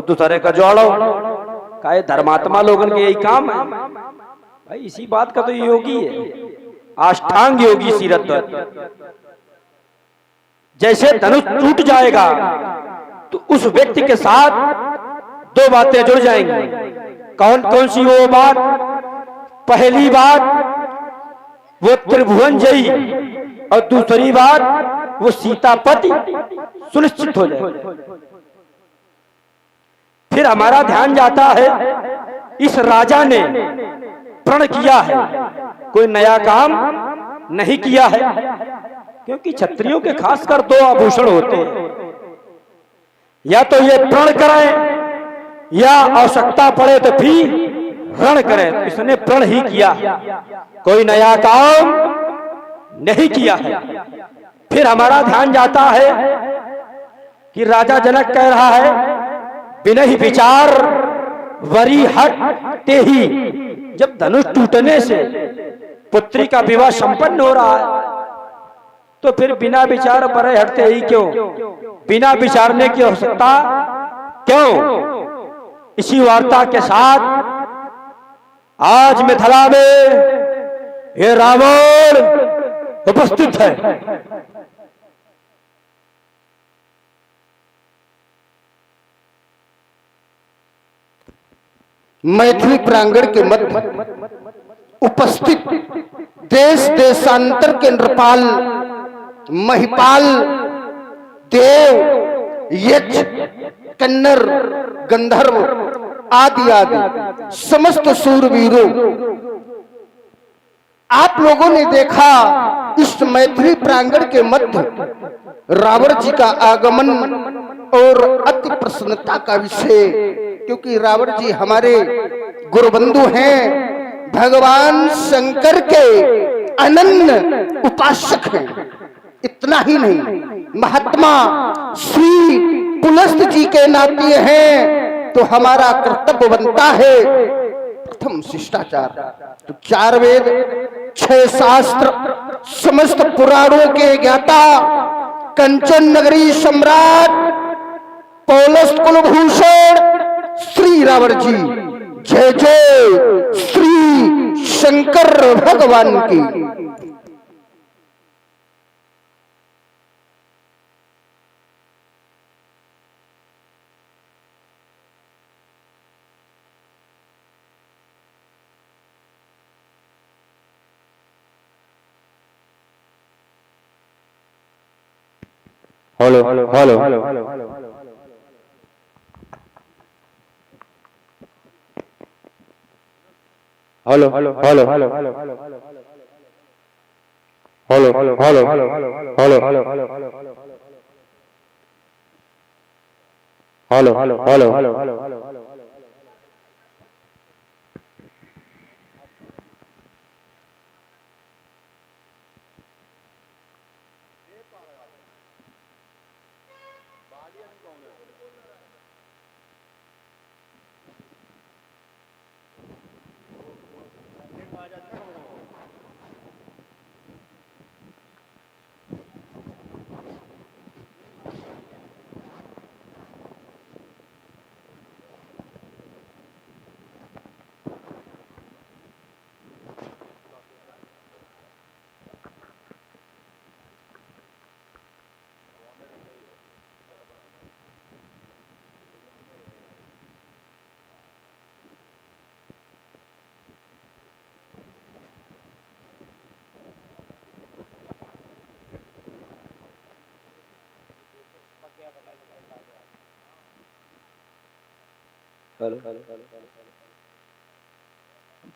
दूसरे का जोड़ो। काहे धर्मात्मा लोगन के यही काम है भाई। इसी बात का तो योगी है, अष्टांग योगी सीरत। जैसे धनुष टूट जाएगा तो उस व्यक्ति के साथ दो बातें जुड़ जाएंगी। कौन कौन सी वो बात? पहली बात वो त्रिभुवन जयी, और दूसरी बात वो सीतापति सुनिश्चित हो जाए। फिर हमारा ध्यान जाता है, इस राजा ने प्रण किया है, कोई नया काम नहीं किया है, क्योंकि क्षत्रियों के खासकर दो आभूषण होते हैं, या तो ये प्रण करें या आवश्यकता पड़े तो फिर रण करें। तो इसने प्रण ही किया, कोई नया काम नहीं किया है। फिर हमारा ध्यान जाता है कि राजा जनक कह रहा है, बिना ही विचार वरी हटते ही। जब धनुष टूटने से पुत्री का विवाह संपन्न हो रहा है तो फिर बिना विचार परे हटते ही क्यों? बिना विचारने की आवश्यकता क्यों? इसी वार्ता के साथ आज मिथिला में ये रावण उपस्थित है। मैथिली प्रांगण के मध्य उपस्थित देश देशांतर के नृपाल, महिपाल, देव, यक्ष, कन्नर, गंधर्व आदि आदि समस्त शूरवीरों, आप लोगों ने देखा इस मैथिली प्रांगण के मध्य रावण जी का आगमन और अति प्रसन्नता का विषय, क्योंकि रावण जी हमारे गुरुबंधु हैं, भगवान शंकर के अनन्य उपासक हैं। इतना ही नहीं, महात्मा श्री पुलस्त जी के नाते हैं, तो हमारा कर्तव्य बनता है प्रथम शिष्टाचार। तो 4 वेद, 6 शास्त्र, समस्त पुराणों के ज्ञाता, कंचन नगरी सम्राट, पौलस्त कुलभूषण श्री रावण जी, जय जय श्री शंकर भगवान की। Hello hello hello hello hello hello hello hello hello hello hello hello hello hello hello hello.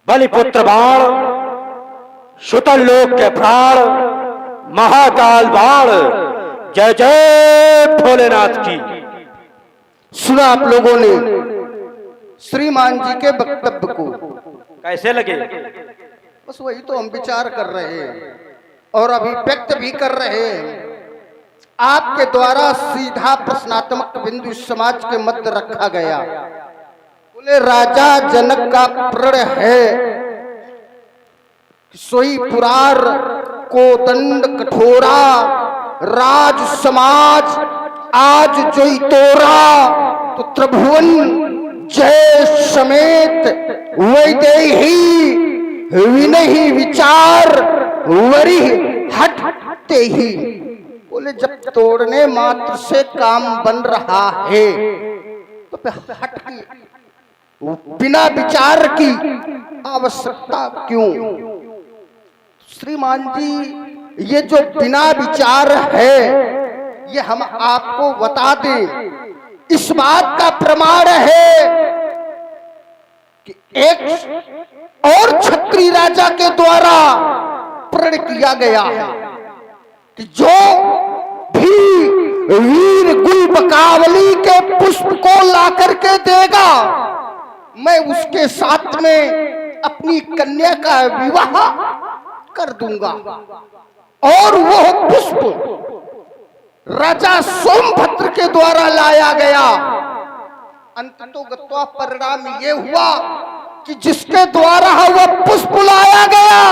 बलिपुत्र बाण, सुतल लोक के प्राण, महाकाल बाण, जय जय भोलेनाथ की। सुना आप लोगों ने श्रीमान जी के वक्तव्य को, कैसे लगे? बस वही तो हम विचार कर रहे हैं और अभिव्यक्त भी कर रहे हैं। आपके द्वारा सीधा प्रश्नात्मक बिंदु समाज के मध्य रखा गया। बोले राजा जनक का प्रण है, सोई पुरार कोदंड कठोरा, राज समाज आज जोई तोरा तो त्रिभुवन जय समेत वैदेही विनही विचार वरी हटते ही। बोले जब तोड़ने मात्र से काम बन रहा है तो फिर हट की बिना विचार की आवश्यकता क्यों? श्रीमान जी ये जो बिना विचार है ये हम आपको बता दें, इस बात का प्रमाण है कि एक और क्षत्रिय राजा के द्वारा प्रण किया गया है कि जो भी वीर गुलबकावली के पुष्प को ला करके देगा मैं उसके साथ में अपनी कन्या का विवाह कर दूंगा। और वह पुष्प राजा सोमभद्र के द्वारा लाया गया। अंततोगत्वा परिणाम ये हुआ कि जिसके द्वारा वह पुष्प लाया गया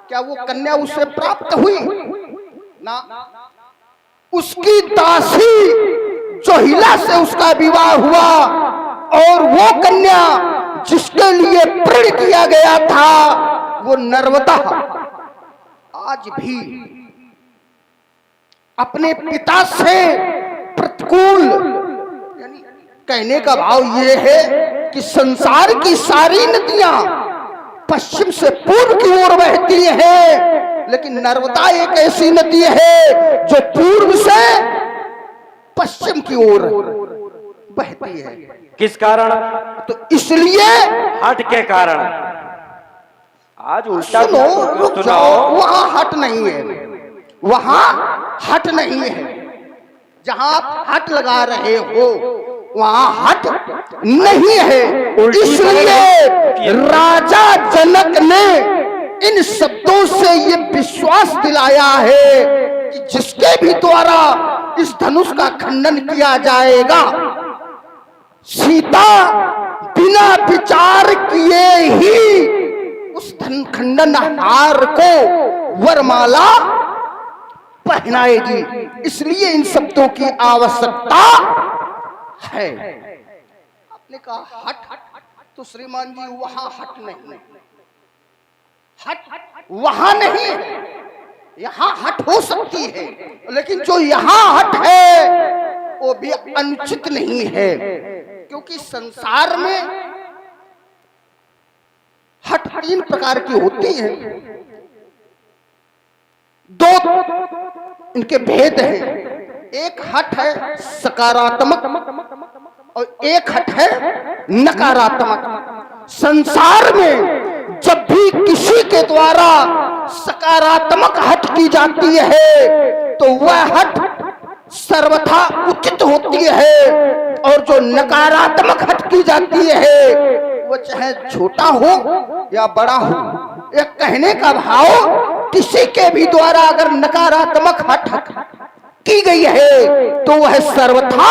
क्या वो कन्या उसे प्राप्त हुई? ना, उसकी दासी जोहिला से उसका विवाह हुआ और वो कन्या जिसके लिए प्रण किया गया था वो नर्मदा आज भी अपने पिता से प्रतिकूल, यानी कहने का भाव ये है कि संसार की सारी नदियां पश्चिम से पूर्व की ओर बहती है, लेकिन नर्मदा एक ऐसी नदी है जो पूर्व से पश्चिम की ओर बहती है। किस कारण? तो इसलिए हट के कारण। आज उल्टा सुनो, रुक जाओ, वहां हट नहीं है, वहां हट नहीं है। जहां आप हट लगा रहे हो वहां हट नहीं है। इसलिए राजा जनक ने इन शब्दों से ये विश्वास दिलाया है कि जिसके भी द्वारा इस धनुष का खंडन किया जाएगा सीता बिना विचार किए ही उस धन खंडन हार को वरमाला पहनाएगी। इसलिए इन शब्दों की आवश्यकता है। आपने कहा हट, तो श्रीमान जी वहां हट नहीं, हट वहां नहीं, यहां हट हो सकती है, लेकिन जो यहां हट है वो भी अनुचित नहीं है, क्योंकि संसार में हट तीन प्रकार की होती है। दो इनके भेद हैं। एक हट है सकारात्मक और एक हट है नकारात्मक। संसार में जब भी किसी के द्वारा सकारात्मक हट की जाती है तो वह हट सर्वथा उचित होती है, और जो नकारात्मक हट की जाती है वो चाहे छोटा हो या बड़ा हो। एक कहने का भाव किसी के भी द्वारा अगर नकारात्मक हट की गई है तो वह सर्वथा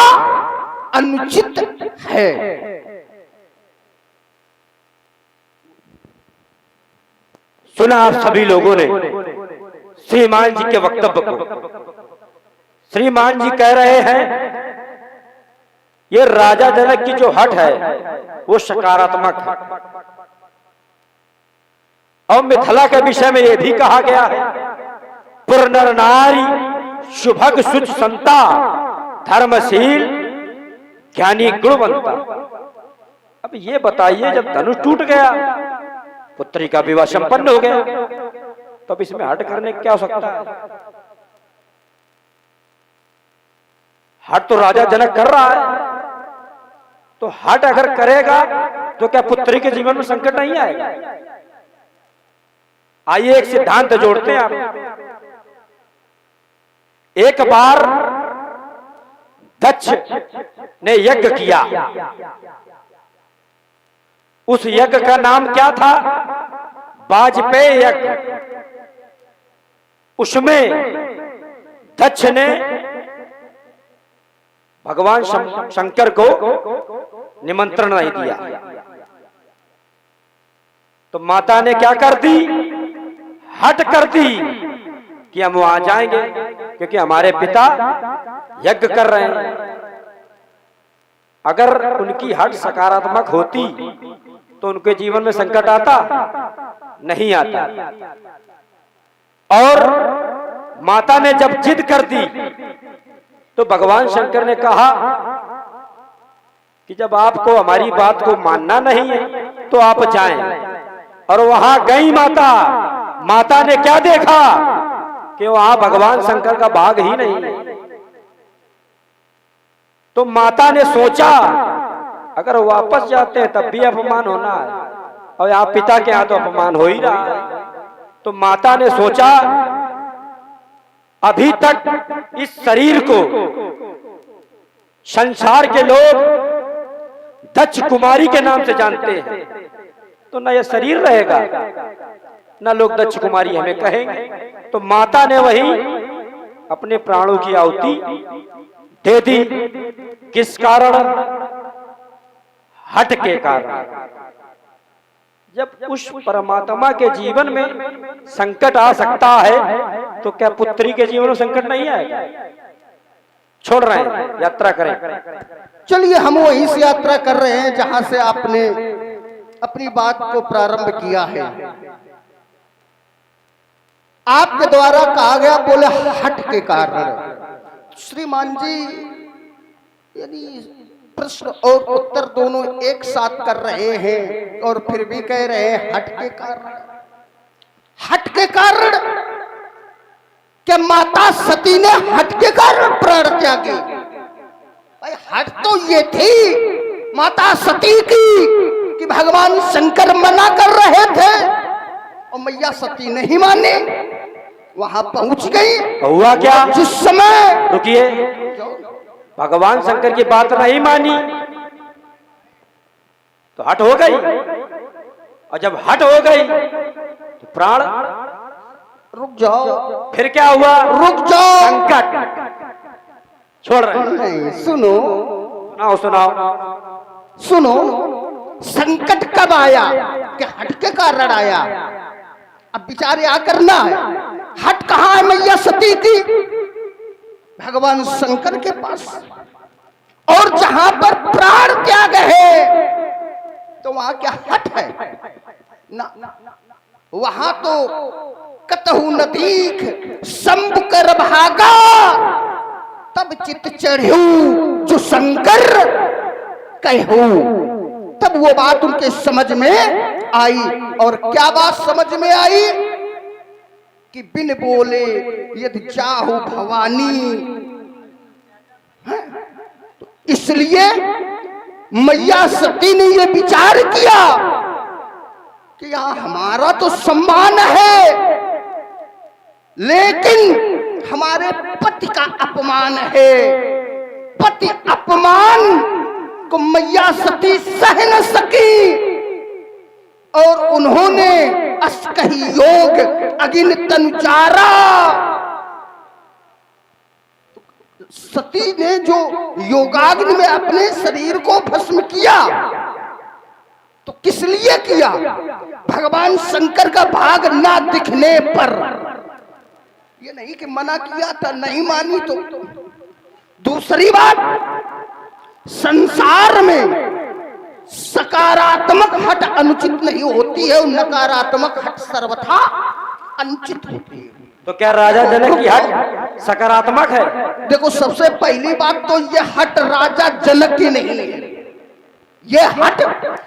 अनुचित है। सुना आप सभी लोगों ने श्रीमान जी के वक्तव्य को। श्रीमान जी कह रहे हैं ये राजा जनक की जो हट है वो सकारात्मक है, और मिथिला के विषय में यह भी कहा गया है पुर नर नारी शुभग सुच संता धर्मशील ज्ञानी गुणवंता। अब ये बताइए जब धनुष टूट गया पुत्री का विवाह संपन्न हो गया तो अब इसमें हट करने क्या हो सकता है? हट तो राजा जनक कर रहा है, तो हट अगर करेगा तो क्या पुत्री के जीवन में संकट नहीं आएगा? आइए एक सिद्धांत जोड़ते हैं आप। एक बार दक्ष ने यज्ञ किया, उस यज्ञ का नाम क्या था? वाजपेयी यज्ञ। उसमें दक्ष ने भगवान शंकर को निमंत्रण नहीं दिया, तो माता ने क्या कर दी? हट कर दी कि हम वहां जाएंगे, क्योंकि हमारे पिता यज्ञ कर रहे हैं। अगर उनकी हट सकारात्मक होती तो उनके जीवन में संकट आता नहीं आता। और माता ने जब जिद कर दी तो भगवान शंकर ने कहा कि जब आपको हमारी बात को मानना नहीं है तो आप जाएं। और वहां गई माता। माता ने क्या देखा कि वहां भगवान शंकर का भाग ही नहीं है। तो माता ने सोचा अगर वापस जाते हैं तब भी अपमान होना है और आप पिता के यहाँ तो अपमान हो ही रहा है। तो माता ने सोचा अभी तक इस शरीर को संसार के लोग दक्ष कुमारी के नाम से जानते हैं, तो न यह शरीर रहेगा न लोग दक्ष कुमारी हमें कहेंगे। तो माता ने वही अपने प्राणों की आहुति दे दी। किस कारण? हट के कारण। जब उस परमात्मा के जीवन में संकट आ सकता है तो क्या पुत्री के जीवन में संकट नहीं आएगा? छोड़ रहे हैं, यात्रा करें। चलिए हम वहीं से यात्रा कर रहे हैं जहां से आपने अपनी बात को प्रारंभ किया है। आपके द्वारा कहा गया बोले हट के कारण। श्रीमान जी यानी प्रश्न और उत्तर दोनों एक साथ कर रहे हैं और फिर भी कह रहे हैं हट के कारण। हट के कारण क्या माता सती ने हट के कारण प्राण त्यागे? भाई हट तो ये थी माता सती की कि भगवान शंकर मना कर रहे थे और मैया सती नहीं मानी, वहां पहुंच गई। हुआ क्या? जिस समय रुकिए, भगवान शंकर की बात नहीं मानी तो हट हो गई, और जब हट हो गई तो प्राण। रुक जाओ। फिर क्या हुआ? रुक जाओ। संकट छोड़ रहे हैं। सुनो सुनाओ सुनाओ सुनो। संकट कब आया? कि हट के कारण आया। अब विचार या करना है, हट कहाँ है मैया सती की? भगवान शंकर के पास। और जहां पर प्राण त्याग है तो वहां क्या हट है? ना, वहां तो कतहु न दीख शंभ कर भागा तब चित चढ़ू जो शंकर कहू। तब वो बात उनके समझ में आई। और क्या बात समझ में आई? कि बिन बोले यदि चाहू भवानी। तो इसलिए मैया सती ने यह विचार किया कि यहाँ हमारा तो सम्मान है लेकिन हमारे पति का अपमान है। पति अपमान को मैया सती सह न सकी और उन्होंने अस्कही योग अगिन तनुचारा। सती ने जो योगाग्नि में अपने शरीर को भस्म किया तो किस लिए किया? भगवान शंकर का भाग ना दिखने पर। ये नहीं कि मना किया था नहीं मानी तो। दूसरी बात, संसार में सकारात्मक हट अनुचित नहीं होती है और नकारात्मक हट सर्वथा अनुचित होती है। तो क्या राजा जनक की हट सकारात्मक है? देखो सबसे पहली बात तो यह हट राजा जनक की नहीं है। ये हट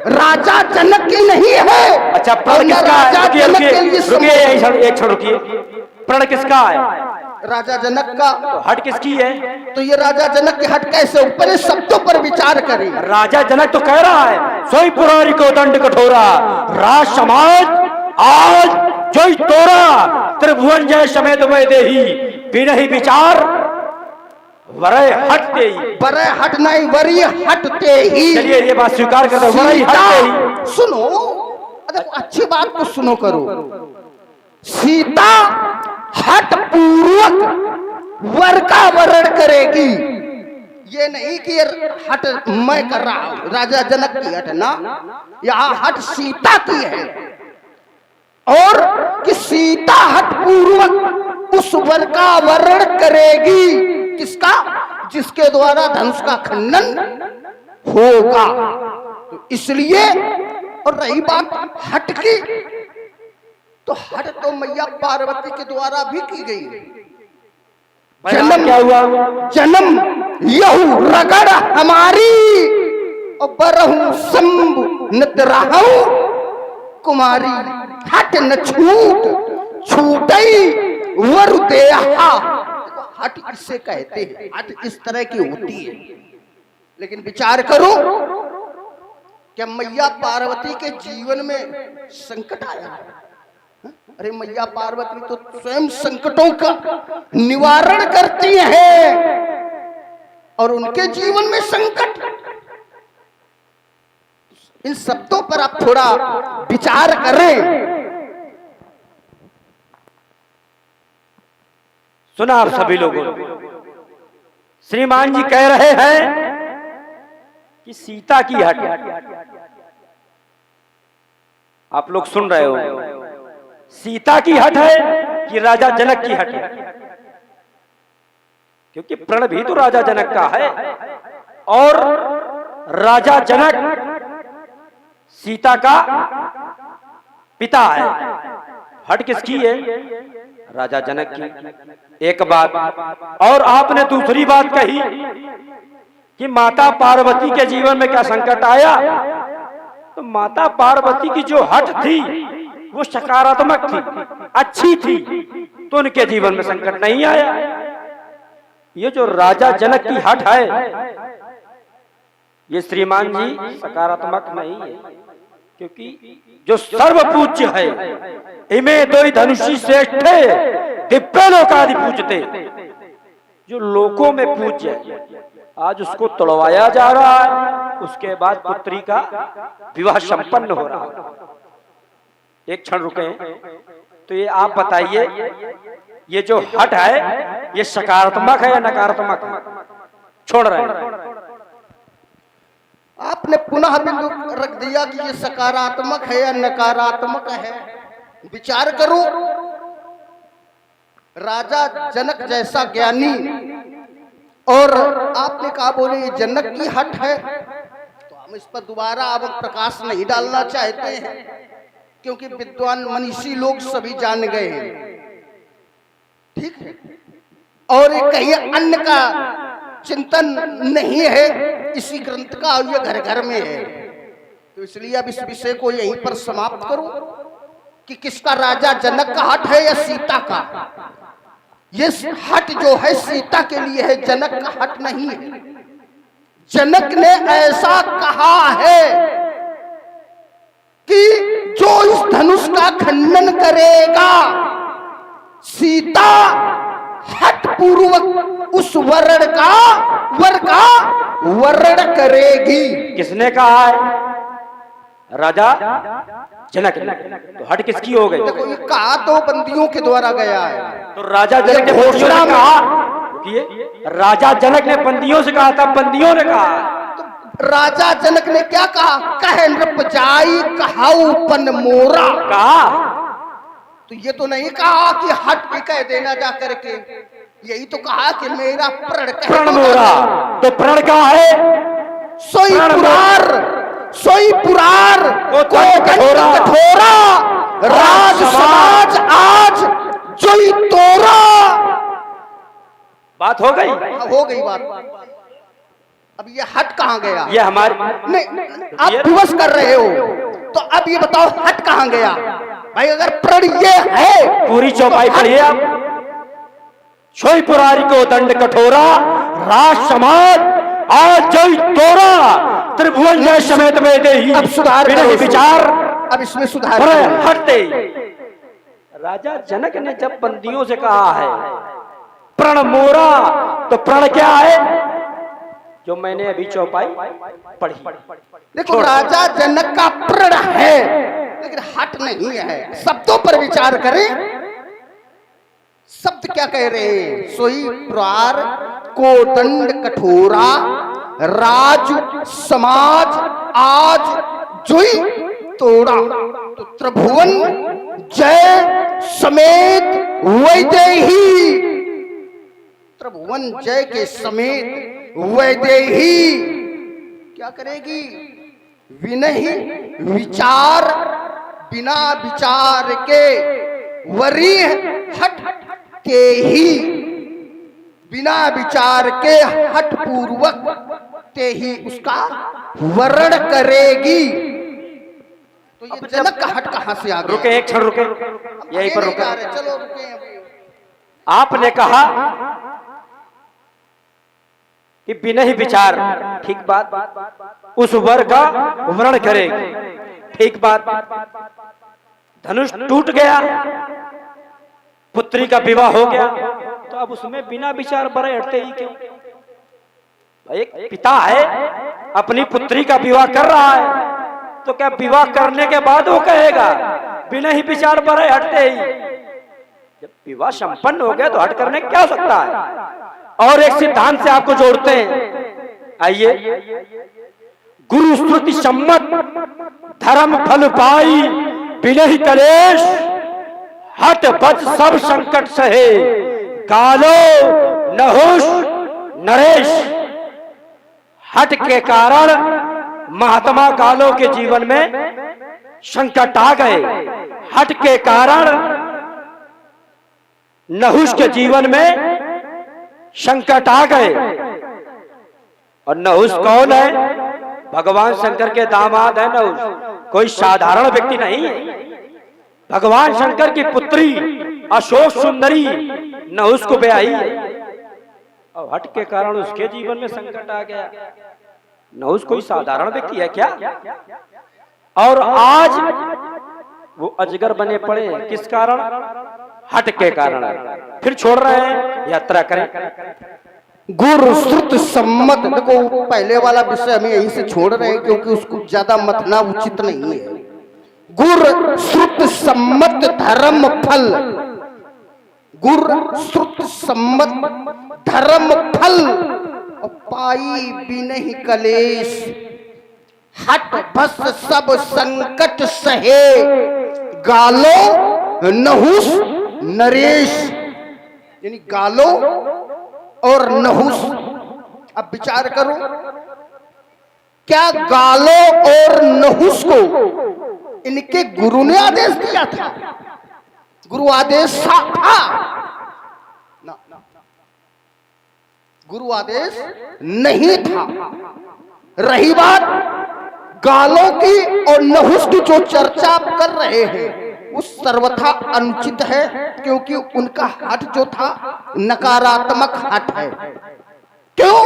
राजा जनक की नहीं है। अच्छा, प्रण किसका है? रुकिए एक क्षण रुकिए। प्रण किसका है? राजा जनक का। तो हट किसकी है? तो ये राजा जनक की हट कैसे? ऊपर शब्दों पर विचार करें। राजा जनक तो कह रहा है सोई पुरारी को दंड कठोरा, राज समाज आज जोई तोरा, त्रिभुवन जय समेत मैं देही, बिना ही विचार वरय हटते ही। वरय हट नहीं, वरी हटते ही। चलिए ये बात स्वीकार कर दो, वरय हटते ही। सुनो, देखो अच्छी बात को सुनो करो। सीता हट पूर्वक वर का वरण करेगी। ये नहीं कि हट मैं कर रहा हूं, राजा जनक की हट ना, यहाँ हट सीता की है। और कि सीता हट पूर्वक उस वर का वर्ण करेगी। किसका? जिसके द्वारा धनुष का खंडन होगा। तो इसलिए, और रही बात हट की, तो हट तो मैया पार्वती के द्वारा भी की गई। जन्म क्या हुआ? जन्म यहू रगड़ हमारी और बरहू शंभु नतराहू कुमारी। हट न छूट छूटई वर देहा। हट इससे कहते हैं, हट इस तरह की होती है। लेकिन विचार करो, क्या मैया पार्वती के जीवन में संकट आया? अरे मैया पार्वती तो स्वयं संकटों का निवारण करती हैं, और उनके जीवन में संकट। इन शब्दों पर आप थोड़ा विचार करें। सुना आप सभी लोगों ने, श्रीमान जी कह रहे हैं कि सीता की हट। आप लोग सुन रहे हो, सीता की हट है कि राजा जनक की हट है? क्योंकि प्रण भी तो राजा जनक का है, और राजा जनक सीता का पिता है। हट किसकी है? राजा जनक की। एक बात, और आपने दूसरी बात कही कि माता पार्वती के जीवन में क्या संकट आया? तो माता पार्वती की जो हट थी वो सकारात्मक थी, अच्छी थी, तो उनके जीवन में संकट नहीं आया। ये जो राजा जनक की हट है, ये श्रीमान जी सकारात्मक नहीं है। क्योंकि जो सर्वपूज्य है, इमे दो धनुषी श्रेष्ठ दिव्य लोकादि पूजते, जो लोकों में पूज्य है, आज उसको तोड़वाया जा रहा है। उसके बाद पुत्री का विवाह संपन्न हो रहा है। एक क्षण रुके, तो ये आप बताइए, ये जो हट है ये सकारात्मक है या नकारात्मक है? छोड़ रहे हैं। आपने पुनः बिंदु रख दिया कि ये सकारात्मक है या नकारात्मक है। विचार करो, राजा जनक जैसा ज्ञानी, और आपने कहा बोले ये जनक की हट है, तो हम इस पर दोबारा अब प्रकाश नहीं डालना चाहते हैं, क्योंकि विद्वान मनीषी लोग सभी जान गए हैं। ठीक है, और ये कहीं अन्य का चिंतन नहीं है इसी ग्रंथ का, और ये घर घर में है। तो इसलिए अब इस विषय को यहीं पर समाप्त करो कि किसका राजा जनक का हट है या सीता का। ये हट जो है सीता के लिए है, जनक का हट नहीं है। जनक ने ऐसा कहा है कि जो इस धनुष का खंडन करेगा, सीता हट पूर्वक उस वर का वर्ण करेगी। किसने कहा है? राजा जनक ने। तो हट किसकी हो गई? देखो, ये कहा तो बंदियों के द्वारा गया है। तो राजा जनक ने घोषणा कहा, राजा जनक ने बंदियों से कहा था, बंदियों ने कहा। तो राजा जनक ने क्या कहा? कह नृप जाई कहाऊ पन मोरा। कहा तो ये तो नहीं कहा कि हट भी कह देना जा करके, यही तो कहा कि मेरा प्रण प्रण मोरा। तो प्रण का है सोई पुरार, सोई पुरार को कठोरा, राज समाज आज जोई तोरा। बात हो गई? हो गई बात। अब ये हट कहाँ गया? ये हमारी नहीं, आप विवश कर रहे हो, तो अब ये बताओ हट कहाँ गया भाई? अगर प्रण ये है, पूरी चौपाई पढ़िए आप। छोई पुरारी को दंड कठोरा, राज समाज आज जोई तोरा, त्रिभुवन जय समेत में दे ही। अब सुधार विचार, अब इसमें सुधार हटते। राजा जनक ने जब बंदियों से कहा है प्रण मोरा, तो प्रण क्या है? जो मैंने अभी चौपाई पढ़ी। देखो, राजा जनक का प्रण है, लेकिन हट नहीं है। शब्दों पर विचार करें, शब्द क्या कह रहे हैं? सोई पुरार को दंड कठोरा, राज समाज आज जोई तोड़ा। तो त्रिभुवन जय समेत वैदेही, त्रिभुवन जय के समेत वैदेही क्या करेगी? विनहि विचार, बिना विचार के वरीह हट के ही, बिना विचार के हट पूर्वक ते ही उसका वर्ण करेगी। तो ये जनक का हट कहां से आ गया? रुके, एक क्षण रुके, यहीं पर रुके। चलो रुके अभी। आपने कहा कि बिना ही विचार, ठीक बात, उस वर का वर्ण करेगी, ठीक बात। धनुष टूट गया, पुत्री का विवाह हो गया, तो अब उसमें बिना विचार बड़े हटते ही क्यों? एक पिता है, अपनी पुत्री का विवाह कर रहा है, तो क्या विवाह करने के बाद वो कहेगा बिना ही विचार बड़े हटते ही? जब विवाह संपन्न हो गया तो हट करने क्या हो सकता है? और एक सिद्धांत से आपको जोड़ते हैं, आइए। गुरु श्रुति सम्मत धर्म फल पाई, बिना ही कलेश हट बच सब संकट सहे, गालो नहुष नरेश। हट के कारण महात्मा गालो के जीवन में संकट आ गए, हट के कारण नहुष के जीवन में संकट आ गए। और नहुष कौन है? भगवान शंकर के दामाद है नहुष, कोई साधारण व्यक्ति नहीं है। भगवान शंकर की पुत्री अशोक सुंदरी नहुष को ब्याही है, और हट के कारण उसके जीवन में संकट आ गया। नहुष कोई साधारण व्यक्ति है क्या? और आज वो अजगर बने पड़े, किस कारण? हट के कारण। फिर छोड़ रहे हैं, यात्रा करें। गुरु श्रुत सम्मत, देखो पहले वाला विषय हमें यहीं से छोड़ रहे हैं क्योंकि उसको ज्यादा मथना उचित नहीं है। गुरु श्रुत सम्मत धर्म फल, गुरु श्रुत सम्मत धर्म फल पाई बिनहि कलेश, हट बस सब संकट सहे, गालो नहुष नरेश। यानी गालो और नहुष, अब विचार करो, क्या गालो और नहुष को इनके गुरु ने आदेश दिया था? गुरु आदेश था ना, गुरु आदेश नहीं था। रही बात गालों की और नहुष की, जो चर्चा आप कर रहे हैं वो सर्वथा अनुचित है, क्योंकि उनका हट जो था नकारात्मक हट है। क्यों?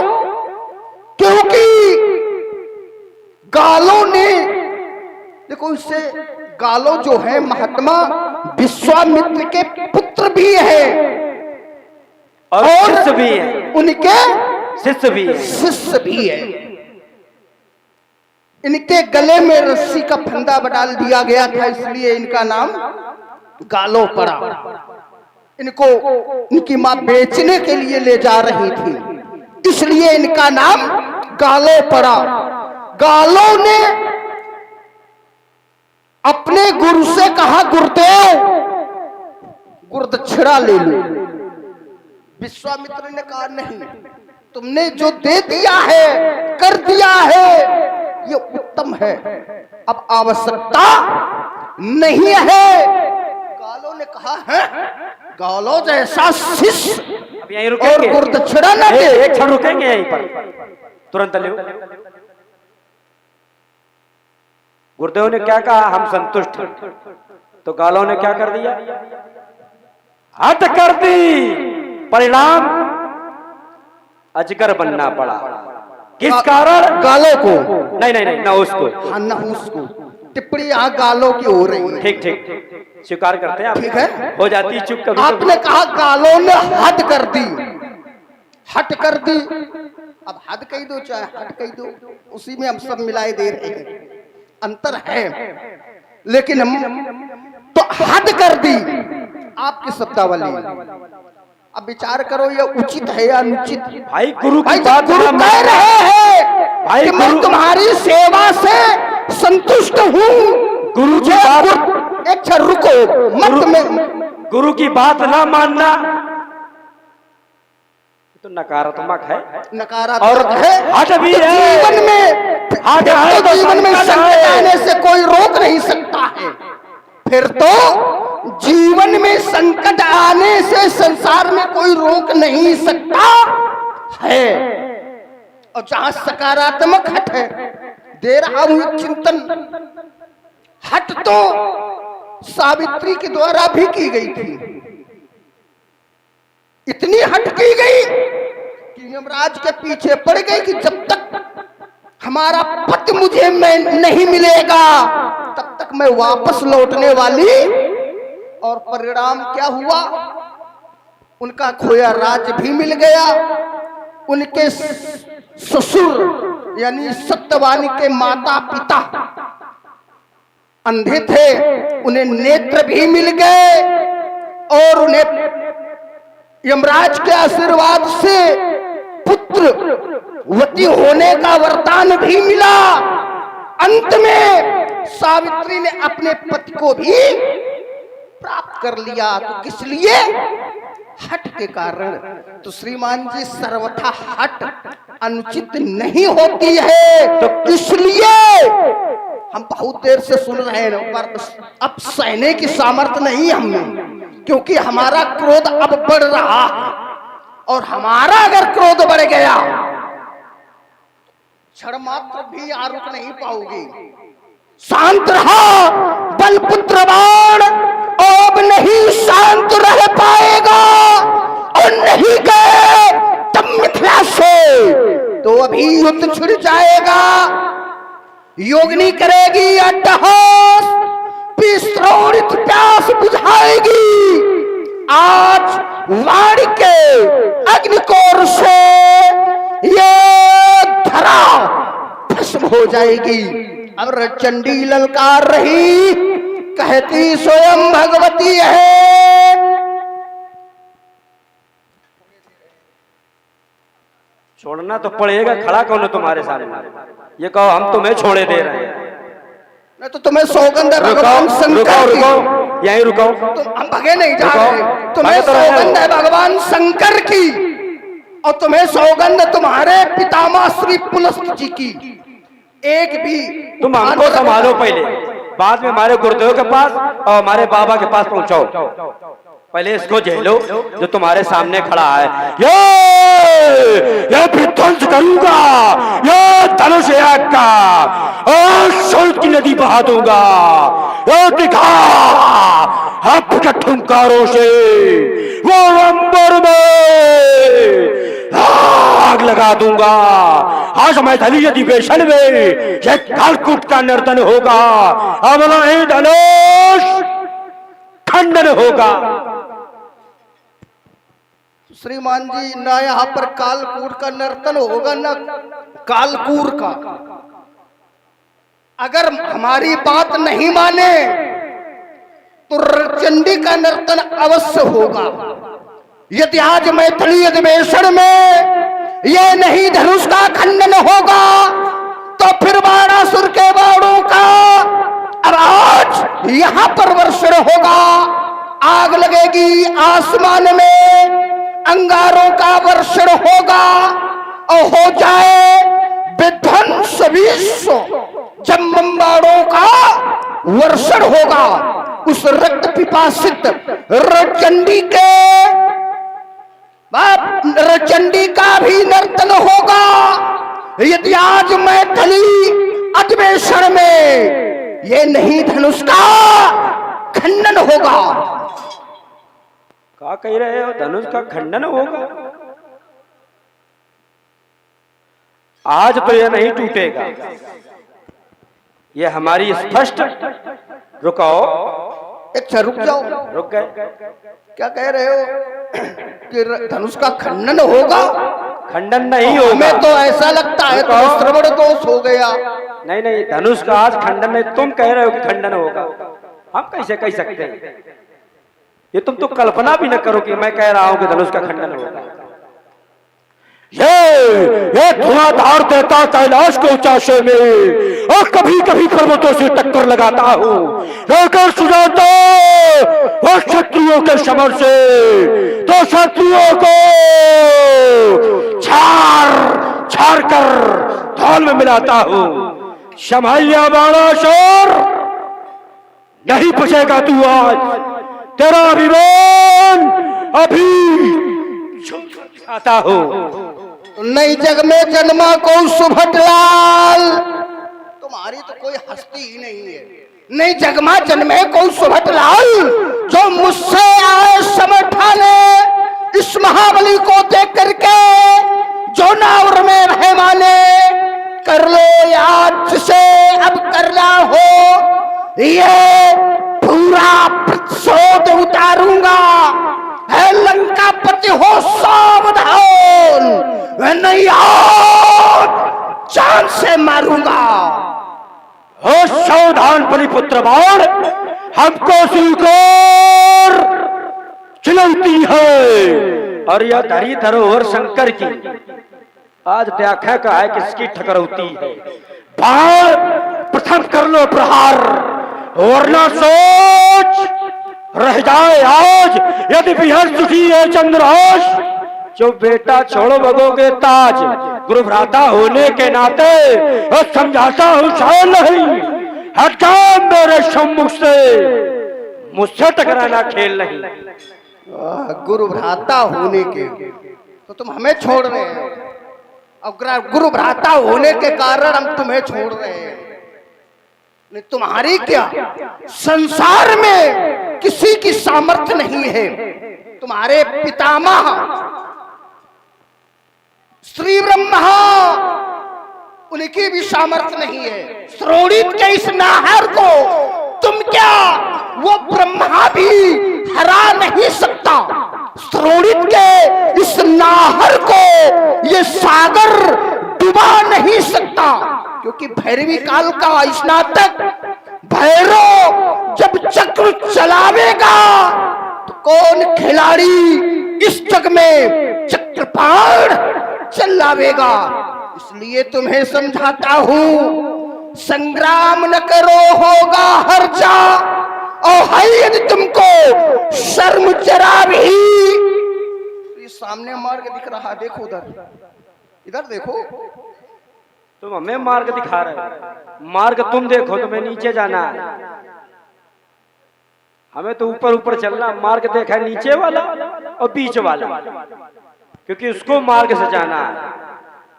क्योंकि गालों ने, देखो इससे गालो जो है महात्मा विश्वामित्र के पुत्र भी है और शिष्य भी है, उनके शिष्य भी है, शिष्य भी है। इनके गले में रस्सी का फंदा डाल दिया गया था, इसलिए इनका नाम गालो पड़ा। इनको इनकी मां बेचने के लिए ले जा रही थी, इसलिए इनका नाम गालो पड़ा। गालों ने अपने गुरु से कहा, गुरुदेव गुरुदक्षिणा ले लो। विश्वामित्र ने कहा नहीं, तुमने जो दे दिया है, कर दिया है, ये उत्तम है, अब आवश्यकता नहीं है। गालों ने कहा है, गालो जैसा शिष्य और गुरुदक्षिणा न दे। एक क्षण रुकेंगे यहीं पर, तुरंत ले। गुरुदेव ने क्या कहा? हम संतुष्ट। तो गालों ने क्या कर दिया? हट कर दी, परिणाम अजगर बनना पड़ा। किस कारण? गालों को नहीं नहीं नहीं, नहुष को। हाँ नहुष को। टिप्पणी यहाँ गालों की हो रही है। ठीक ठीक, स्वीकार करते हैं आप। ठीक है, हो जाती चुप कभी। आपने कहा गालों ने हद कर दी, हट कर दी। अब हद कही दो चाहे हट कही दो, उसी में हम सब मिलाए दे रहे हैं, अंतर है। लेकिन हम तो हद कर दी आपकी शब्दावली। अब विचार करो ये उचित है या अनुचित? भाई गुरु की बात गुरु कह रहे हैं भाई, मैं तुम्हारी सेवा से संतुष्ट हूँ। गुरु की बात, अच्छा रुको, मत में गुरु की बात ना मानना तो नकारात्मक है, नकारात्मक है। हट भी तो है। जीवन में हट है तो जीवन में संकट संकट है। आने से कोई रोक नहीं सकता है। फिर तो जीवन में संकट आने से संसार में कोई रोक नहीं सकता है। और जहां सकारात्मक हट है, दे रहा हूं एक चिंतन, हट तो सावित्री के द्वारा भी की गई थी। इतनी हट की गई कि यमराज के पीछे पड़ गई कि जब तक हमारा पति मुझे नहीं मिलेगा तब तक मैं वापस लौटने वाली। और परिणाम क्या हुआ? उनका खोया राज भी मिल गया। उनके ससुर यानी सत्यवानी के माता पिता अंधे थे, उन्हें नेत्र भी मिल गए और उन्हें यमराज के आशीर्वाद से पुत्र वती होने का वरदान भी मिला। अंत में सावित्री ने अपने पति को भी प्राप्त कर लिया। तो किस लिए? हट के कारण। तो श्रीमान जी, सर्वथा हट अनुचित नहीं होती है। तो इसलिए हम बहुत देर से सुन रहे हैं, पर अब सहने की सामर्थ्य नहीं हमें, क्योंकि हमारा क्रोध अब बढ़ रहा है। और हमारा अगर क्रोध बढ़ गया, क्षण मात्र भी आप रुक नहीं पाओगे। शांत रहा बलपुत्र बाण, अब नहीं शांत रह पाएगा। और नहीं गए तब मिथिला से तो अभी युद्ध छिड़ जाएगा। योगिनी करेगी अट्टहास, विस्फोरित प्यास बुझाएगी। आज वाणी के अग्निकोर से ये धरा भस्म हो जाएगी। अब चंडी ललकार रही, कहती स्वयं भगवती है। छोड़ना तो पड़ेगा, खड़ा कौन है तुम्हारे सामने? ये कहो हम तुम्हें छोड़े दे रहे हैं। मैं तो तुम्हें सौगंध है भगवान शंकर की। यहीं रुको, तुम हम भगे नहीं जा रहे। तुम्हें सौगंध है भगवान शंकर की, और तुम्हें सौगंध तुम्हारे पितामह श्री पुलस्त जी की। एक भी तुम हमको संभालो पहले, बाद में हमारे गुरुदेव के पास और हमारे बाबा के पास पहुंचाओ। पहले इसको झेलो जो तुम्हारे सामने खड़ा है। ये विध्वंस करूंगा, ये धनुष का और शोध की नदी बहा दूंगा। ये दिखा हक के ठुंकारों से वो अंबर में आग लगा दूंगा। आज मैं धनी अधिवेशन में यह कालकूट का नर्तन होगा। अब नहीं धनुष खंडन होगा। श्रीमान जी, ना यहाँ पर कालकूट का नर्तन होगा ना कालकूर का। अगर हमारी बात नहीं माने तो चंडी का नर्तन अवश्य होगा। यदि आज मैथिली अधिवेशन में ये नहीं धनुष का खंडन होगा तो फिर बाणासुर के बाणों का अब आज यहां पर वर्षण होगा। आग लगेगी आसमान में, अंगारों का वर्षण होगा और हो जाए विध्वंस विश्व। जब बम्बारों का वर्षण होगा, उस रक्त पिपासित रचंडी के रचंडी का भी नर्तन होगा। यदि आज मैथिली अधिवेशन में ये नहीं धनुष का खंडन होगा। क्या कह रहे हो? धनुष का खंडन होगा? आज तो यह नहीं टूटेगा, ये हमारी स्पष्ट। रुको, अच्छा रुक जाओ। रुक गए? क्या कह रहे हो कि धनुष का खंडन होगा? खंडन नहीं होगा। हमें तो ऐसा लगता है तो श्रवण दोष हो गया। नहीं नहीं, धनुष का आज खंडन नहीं। तुम कह रहे हो कि खंडन होगा, हम कैसे कह सकते हैं? ये तुम तो कल्पना भी न करो कि मैं कह रहा हूं कि धनुष का खंडन होगा। ये धुआंधार देता कैलाश के ऊंचासे में और कभी कभी पर्वतों से टक्कर लगाता हूँ, लेकर सुझाता और शत्रुओं के समर से तो शत्रुओं को छाड़ छाड़ कर धौल में मिलाता हूँ। संभालिया बाणासुर, नहीं बचेगा तू आज, तेरा अभिमान अभी आता हो। नई जग में जन्मा को सुभट लाल, तुम्हारी तो कोई हस्ती ही नहीं है। नई जग में जन्मे को सुभट लाल, जो मुझसे आए समठाने, इस महाबली को देख करके जो नावर में रहे माने, कर लो याद से अब करना हो, ये पूरा प्रतिशोध उतारूंगा। है लंका पति हो सावधान, मैं नहीं आज जान से मारूंगा। हो सावधान बलिपुत्र बाण, हमको स्वीकार चुनौती है। और यह धरी धरोहर शंकर की आज व्याख्या का है किसकी ठकरौती है। बाण प्रथम कर लो प्रहार, वरना सोच रह जाए आज यदि बिहर सुखी है चंद्रहास। जो बेटा छोड़ो बगोगे ताज, गुरु भ्राता होने के नाते और समझाता हूँ शान नहीं, हट जाओ मेरे सम्मुख से, मुझसे टकराना खेल नहीं। गुरु भ्राता होने के तो तुम हमें छोड़ रहे हैं, और गुरु भ्राता होने के कारण हम तुम्हें छोड़ रहे हैं। नहीं तुम्हारी क्या संसार में किसी की सामर्थ्य नहीं है। तुम्हारे पितामह श्री ब्रह्मा, उनकी भी सामर्थ्य नहीं है। श्रोणित के इस नाहर को तुम क्या, वो ब्रह्मा भी हरा नहीं सकता। श्रोणित के इस नाहर को ये सागर डुबा नहीं सकता, क्योंकि भैरवी काल का स्नातक भैरव जब चक्र चलावेगा तो कौन खिलाड़ी इस जग में चक्रपाण चलावेगा। इसलिए तुम्हें समझाता हूं, संग्राम न करो होगा हर जा, और है यदि तुमको शर्म जरा भी। ये सामने मार्ग दिख रहा, देखो उधर, इधर देखो। तुम हमें मार्ग दिखा रहे हो, मार्ग तुम देखो, तुम्हें नीचे जाना है, हमें तो ऊपर ऊपर चलना। मार्ग देखा है नीचे वाला और बीच वाला, क्योंकि उसको मार्ग से जाना है।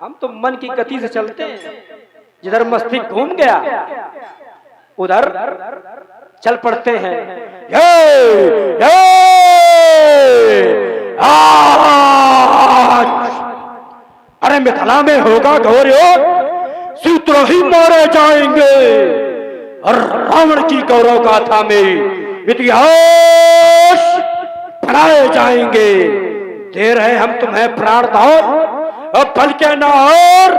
हम तो मन की गति से चलते हैं, जिधर मस्तिष्क घूम गया उधर चल पड़ते हैं। अरे मिथिला में होगा घोर युद्ध, शत्रुही मारे जाएंगे और रावण की गौरव गाथा में इतिहास बनाए जाएंगे। दे रहे हम तुम्हें प्राण दान, अब पल के न और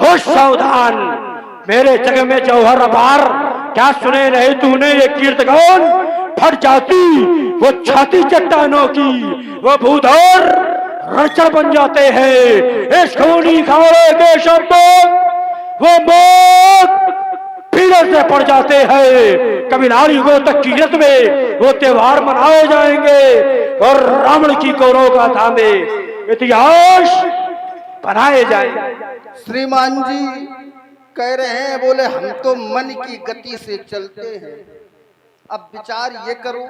हो सावधान। मेरे जग में जौहर अपार, क्या सुने नहीं तूने ये कीर्तगान। फट जाती वो छाती चट्टानों की, वो भूधर रचा बन जाते हैं इस खूनी खाड़े के शब्द, वो मौत पीड़े से पड़ जाते हैं। कभी नारी युगों तक कीरत में वो त्योहार मनाए जाएंगे और रावण की गौरव गाथा में इतिहास बनाए जाएंगे। श्रीमान जी कह रहे हैं, बोले हम तो मन की गति से चलते हैं। अब विचार ये करो,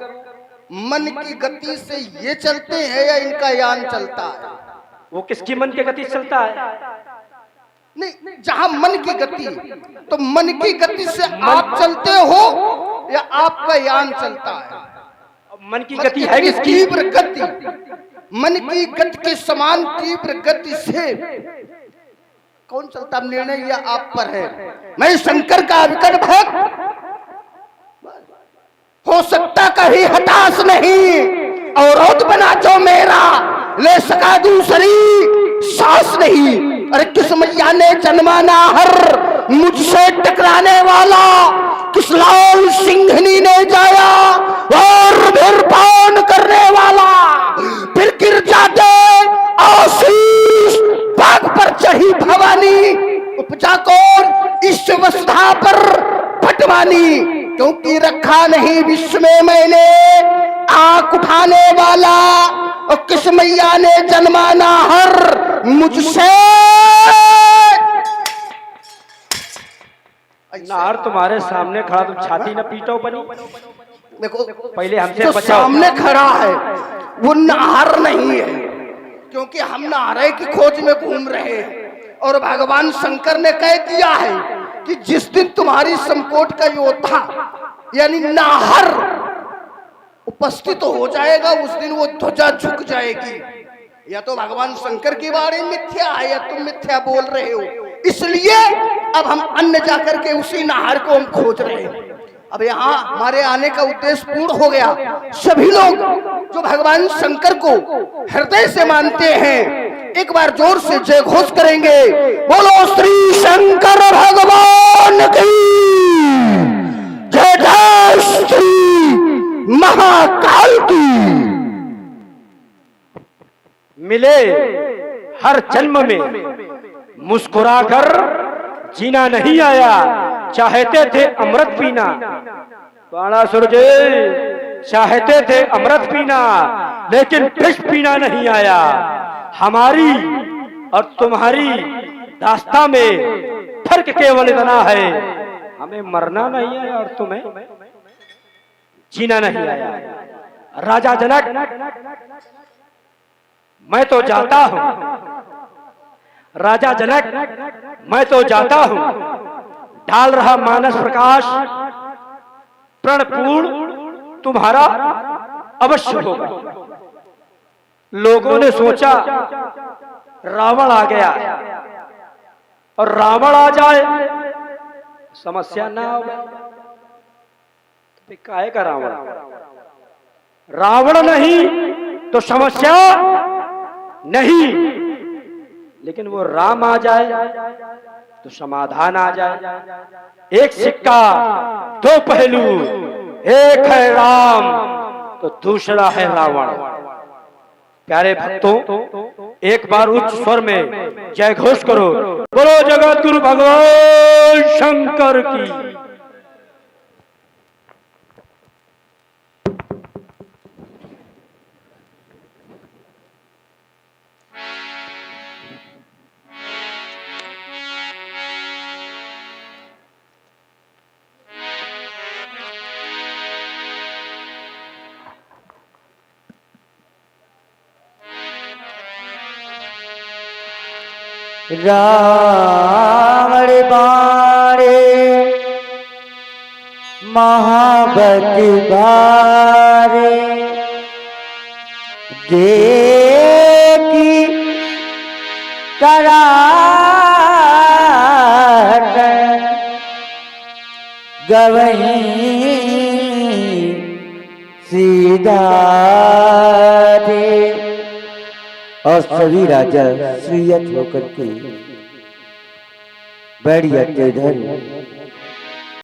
मन की गति से ये चलते हैं या इनका यान चलता है? वो किसकी मन की गति से चलता है? नहीं, जहां मन की गति, तो मन की गति से आप चलते हो या आपका यान चलता है? मन की गति है किसकी? तीव्र गति, मन की गति के समान तीव्र गति से कौन चलता, निर्णय यह आप पर है। मैं शंकर का विकट भक्त, हो सकता कभी हताश नहीं, अवरोध बना जो मेरा, ले सका दूसरी सांस नहीं। अरे किस मैया ने जन्माना हर मुझसे टकराने वाला, किस लाल सिंघनी ने जाया और फिर पान करने वाला, फिर गिर जाते आशीष बाग पर चढ़ी भवानी, उपजा कौन इस वसुधा पर मानी, क्योंकि रखा नहीं विश्व में मैंने आंख उठाने वाला, और किस मैया ने जन्माना हर मुझसे। नाहर तुम्हारे सामने खड़ा, तुम छाती न पीटो बनी। देखो पहले हमसे जो बचाओ। सामने खड़ा है वो नाहर नहीं है, क्योंकि हम नाहरे की खोज में घूम रहे हैं। और भगवान शंकर ने कह दिया है कि जिस दिन तुम्हारी संकोट का योद्धा यानी नाहर उपस्थित हो जाएगा, उस दिन वो ध्वजा झुक जाएगी। या तो भगवान शंकर की वाणी मिथ्या है या तुम मिथ्या बोल रहे हो। इसलिए अब हम अन्य जाकर के उसी नाहर को हम खोज रहे हैं। अब यहाँ हमारे आने का उद्देश्य पूर्ण हो गया। सभी लोग जो भगवान शंकर को हृदय से मानते हैं, एक बार जोर से जय घोष करेंगे, बोलो श्री शंकर भगवान की जय, जय श्री महाकाल की। मिले हर जन्म में मुस्कुराकर जीना नहीं आया, चाहते थे अमृत पीना। बाणासुर जी चाहते थे अमृत पीना, लेकिन विष पीना नहीं आया। हमारी और तुम्हारी दास्तां में फर्क केवल इतना है, हमें मरना नहीं आया और तुम्हें जीना नहीं आया। राजा जनक मैं तो जाता हूं, राजा जनक मैं तो जाता हूं, डाल रहा मानस प्रकाश, प्रणपूर्ण तुम्हारा अवश्य होगा। लोगों ने सोचा रावण आ गया, और रावण आ जाए समस्या ना हो। तो काहे का रावण? रावण नहीं तो समस्या नहीं, लेकिन वो राम आ जाए तो समाधान आ जाए। एक सिक्का दो पहलू, एक है राम तो दूसरा है रावण। प्यारे भक्तों, एक बार उच्च स्वर में जय घोष करो, बोलो जगत गुरु भगवान शंकर की। रावण बाणे महाबली बारे, देखी कराहट गवहीं सीधा दे। और सभी राजा सुयत होकर के बढ़िया टेढ़र